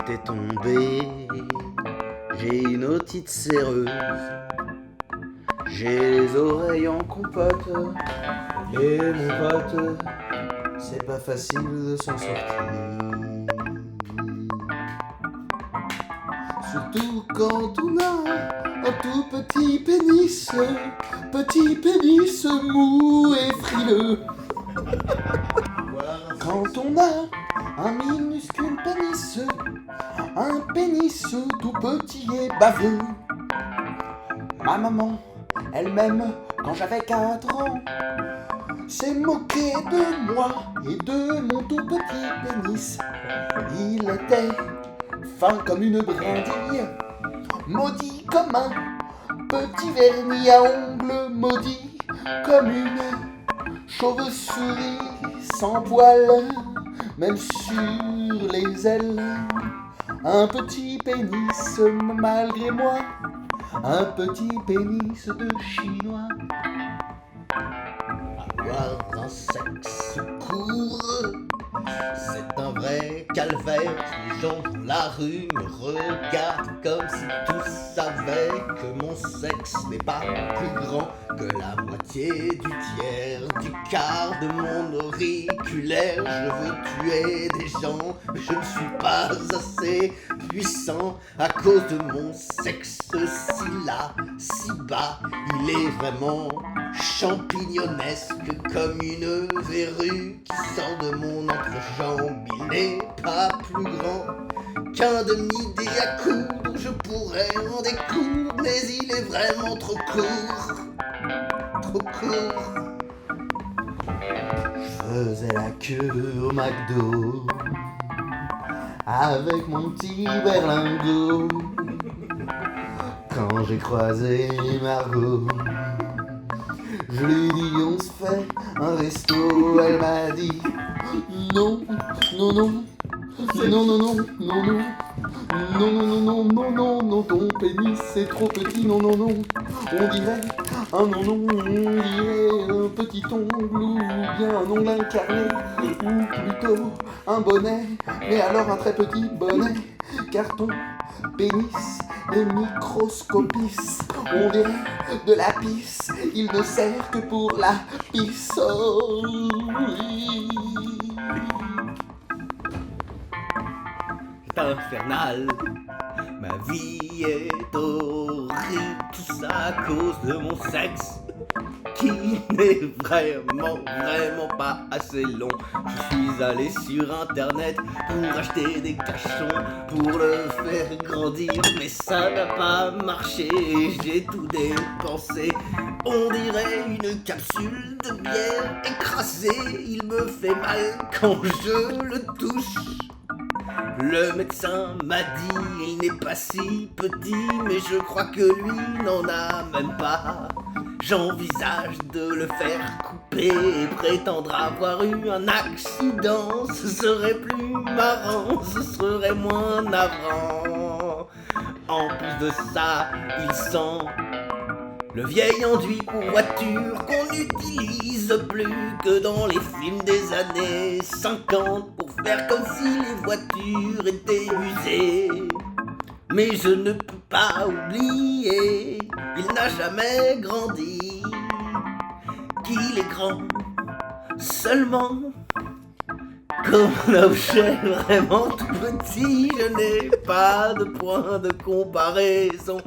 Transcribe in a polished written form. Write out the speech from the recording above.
t'es tombé, j'ai une otite séreuse, j'ai les oreilles en compote, et mon pote, c'est pas facile de s'en sortir. Surtout quand on a un tout petit pénis mou et frileux. Quand on a un minuscule pénis, un pénis tout petit et baveux. Ma maman, elle-même, quand j'avais 4 ans, s'est moquée de moi et de mon tout petit pénis. Il était fin comme une brindille, maudit comme un petit vernis à ongles, maudit comme une chauve-souris sans poils, même sur les ailes. Un petit pénis malgré moi, un petit pénis de chinois. Avoir un sexe court, c'est un vrai calvaire. Les gens dans la rue me regardent comme si tous savaient que mon sexe n'est pas plus grand que la moitié du tiers, du quart de mon auriculaire. Je veux tuer des gens, je ne suis pas assez puissant à cause de mon sexe si là, si bas. Il est vraiment champignonesque comme une verrue qui sort de mon entrejambe. Il n'est pas plus grand qu'un demi-dé à coudre. Je pourrais en découdre, mais il est vraiment trop court. Trop court. Je faisais la queue au McDo avec mon petit berlingot. Quand j'ai croisé Margot, je lui dis on se fait un resto. Elle m'a dit non, non, non, non, non, non, non, non, non, non, non, non, non, non, ton pénis c'est trop petit, non, non, non. On dirait un non, non, on dirait un petit ongle ou bien un ongle incarné, ou plutôt un bonnet, mais alors un très petit bonnet, car ton pénis est microscopiste. On dirait de la pisse, il ne sert que pour la pisse. Oh, oui. C'est infernal, ma vie est horrible, tout ça à cause de mon sexe qui n'est vraiment pas assez long. Je suis allé sur internet pour acheter des cachons pour le faire grandir, mais ça n'a pas marché, j'ai tout dépensé. On dirait une capsule de bière écrasée, il me fait mal quand je le touche. Le médecin m'a dit il n'est pas si petit, mais je crois que lui n'en a même pas. J'envisage de le faire couper et prétendre avoir eu un accident. Ce serait plus marrant, ce serait moins navrant. En plus de ça, il sent le vieil enduit pour voiture qu'on n'utilise plus que dans les films des années 50 pour faire comme si les voitures étaient usées. Mais je ne peux pas oublier, il n'a jamais grandi, qu'il est grand seulement comme un objet vraiment tout petit. Je n'ai pas de point de comparaison.